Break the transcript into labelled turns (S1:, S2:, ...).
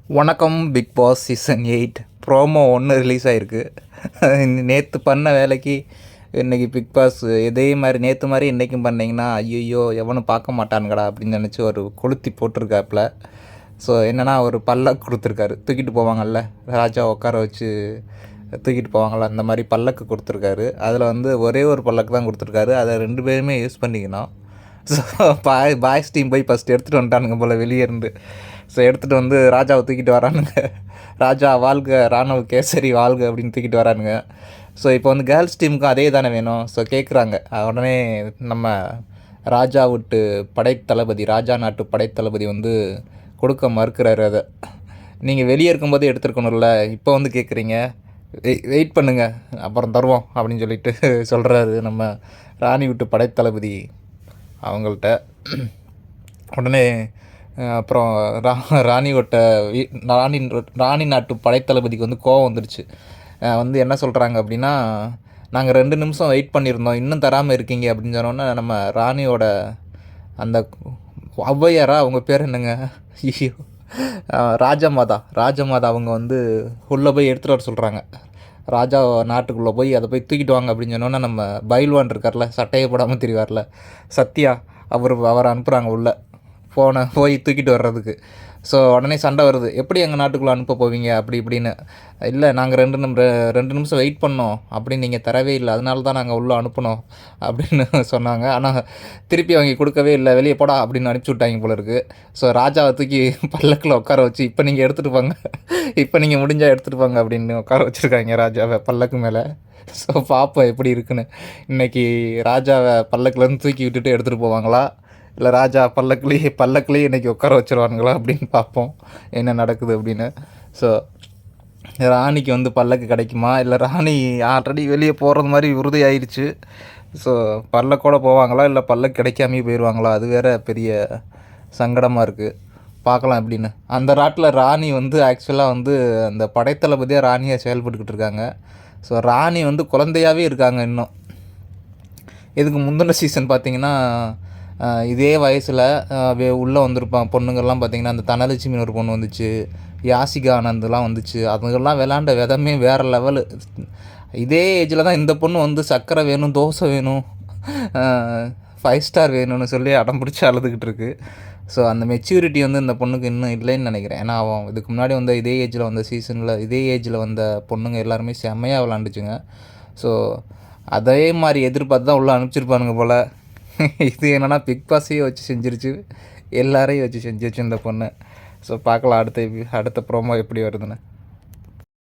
S1: வணக்கம் Bigg Boss season 8 promo 1 release ஆகிருக்கு. நேற்று பண்ண வேலைக்கு இன்றைக்கி பிக் பாஸ் இதே மாதிரி நேற்று மாதிரி இன்றைக்கும் பண்ணிங்கன்னா ஐயோ எவனும் பார்க்க மாட்டானுங்கடா அப்படின்னு நினச்சி ஒரு கொளுத்தி போட்டிருக்காப்புல. ஸோ என்னென்னா ஒரு பல்லக்கு கொடுத்துருக்காரு, தூக்கிட்டு போவாங்கல்ல ராஜா உட்கார வச்சு தூக்கிட்டு போவாங்கள்ல, அந்த மாதிரி பல்லக்கு கொடுத்துருக்காரு. அதில் வந்து ஒரே ஒரு பல்லக்கு தான் கொடுத்துருக்காரு, அதை 2 பேருமே யூஸ் பண்ணிக்கணும். ஸோ பாய்ஸ் டீம் போய் ஃபஸ்ட்டு எடுத்துகிட்டு வந்துட்டானுங்க போல் வெளியே இருந்து. ஸோ எடுத்துகிட்டு வந்து ராஜாவை தூக்கிட்டு வரானுங்க. ராஜா வாழ்க, ராணுவ கேசரி வாழ்க அப்படின்னு தூக்கிட்டு வரானுங்க. ஸோ இப்போ வந்து கேர்ள்ஸ் டீமுக்கும் அதே தானே வேணும். ஸோ கேட்குறாங்க. உடனே நம்ம ராஜா விட்டு படைத்தளபதி, ராஜா நாட்டு படைத்தளபதி வந்து கொடுக்க மறுக்கிறாரு. அதை நீங்கள் வெளியே இருக்கும்போதே எடுத்துருக்கணும்ல, இப்போ வந்து கேட்குறீங்க, வெயிட் பண்ணுங்கள் அப்புறம் தருவோம் அப்படின்னு சொல்லிட்டு சொல்கிறாரு நம்ம ராணி விட்டு படைத்தளபதி அவங்கள்ட்ட. உடனே அப்புறம் ராணியோட்ட ராணி நாட்டு படைத்தளபதிக்கு வந்து கோவம் வந்துடுச்சு. வந்து என்ன சொல்கிறாங்க அப்படின்னா, நாங்கள் 2 நிமிஷம் வெயிட் பண்ணியிருந்தோம், இன்னும் தராமல் இருக்கீங்க அப்படின்னு சொன்னோன்னே நம்ம ராணியோட அந்த ஔவையாரா அவங்க பேர் என்னங்க, ஐயோ ராஜமாதா அவங்க வந்து உள்ளே போய் எடுத்துகிட்டு வர சொல்கிறாங்க. ராஜா நாட்டுக்குள்ளே போய் அதை போய் தூக்கிட்டு வாங்க அப்படின்னு சொன்னோன்னே நம்ம பைல்வான் இருக்கார்ல, சட்டையை போடாமல் தெரிவார்ல சத்யா, அவரை அனுப்புகிறாங்க உள்ளே போய் தூக்கிட்டு வர்றதுக்கு. ஸோ உடனே சண்டை வருது, எப்படி எங்கள் நாட்டுக்குள்ளே அனுப்ப போவீங்க அப்படி இப்படின்னு. இல்லை நாங்கள் 2 நிமிஷம் வெயிட் பண்ணோம் அப்படின்னு நீங்கள் தரவே இல்லை, அதனால தான் நாங்கள் உள்ளே அனுப்பினோம் அப்படின்னு சொன்னாங்க. ஆனால் திருப்பி அவங்க கொடுக்கவே இல்லை, வெளியே போடா அப்படின்னு அனுப்பிச்சி விட்டாங்க போல இருக்குது. ஸோ ராஜாவை தூக்கி பல்லக்கில் உட்கார வச்சு, இப்போ நீங்கள் எடுத்துகிட்டு போங்க, இப்போ நீங்கள் முடிஞ்சால் எடுத்துகிட்டு போங்க அப்படின்னு உட்கார வச்சுருக்காங்க ராஜாவை பல்லக்கு மேலே. ஸோ பார்ப்போம் எப்படி இருக்குன்னு. இன்றைக்கி ராஜாவை பல்லக்குலேருந்து தூக்கி விட்டுட்டு எடுத்துகிட்டு போவாங்களா, இல்லை ராஜா பல்லக்குலேயே இன்றைக்கி உட்கார வச்சுருவானுங்களா அப்படின்னு பார்ப்போம் என்ன நடக்குது அப்படின்னு. ஸோ ராணிக்கு வந்து பல்லக்கு கிடைக்குமா, இல்லை ராணி ஆல்ரெடி வெளியே போகிறது மாதிரி உறுதி ஆயிடுச்சு. ஸோ பல்லக்கோட போவாங்களா, இல்லை பல்லக்கு கிடைக்காமே போயிடுவாங்களா, அது வேறு பெரிய சங்கடமாக இருக்குது. பார்க்கலாம் எப்படின்னு. அந்த நாட்டில் ராணி வந்து ஆக்சுவலாக வந்து அந்த படைத்தளபதியாக ராணியாக செயல்பட்டுக்கிட்டு இருக்காங்க. ஸோ ராணி வந்து குழந்தையாகவே இருக்காங்க இன்னும். இதுக்கு முந்தின சீசன் பார்த்திங்கன்னா இதே வயசில் உள்ளே வந்திருப்பான் பொண்ணுங்கள்லாம் பார்த்திங்கன்னா, அந்த தனலட்சுமின்னு ஒரு பொண்ணு வந்துச்சு, யாசிகா ஆனந்தெலாம் வந்துச்சு. அதுங்கெல்லாம் விளாண்ட விதமே வேறு லெவலு. இதே ஏஜில் தான் இந்த பொண்ணு வந்து சர்க்கரை வேணும், தோசை வேணும், 5 ஸ்டார் வேணும்னு சொல்லி அடம் பிடிச்சி அழுதுகிட்டு இருக்கு. ஸோ அந்த மெச்சூரிட்டி வந்து இந்த பொண்ணுக்கு இன்னும் இல்லைன்னு நினைக்கிறேன். ஏன்னா அவன் இதுக்கு முன்னாடி வந்து இதே ஏஜில் வந்த சீசனில் இதே ஏஜில் வந்த பொண்ணுங்க எல்லாருமே செம்மையாக விளாண்டுச்சுங்க. ஸோ அதே மாதிரி எதிர்பார்த்து தான் உள்ளே அனுப்பிச்சிருப்பானுங்க போல். இது என்னென்னா பிக் பாஸையே வச்சு செஞ்சிருச்சு, எல்லாரையும் வச்சு செஞ்சிருச்சு இந்த பொண்ணு. ஸோ பார்க்கலாம் அடுத்த ப்ரோமோ எப்படி வருதுன்னு.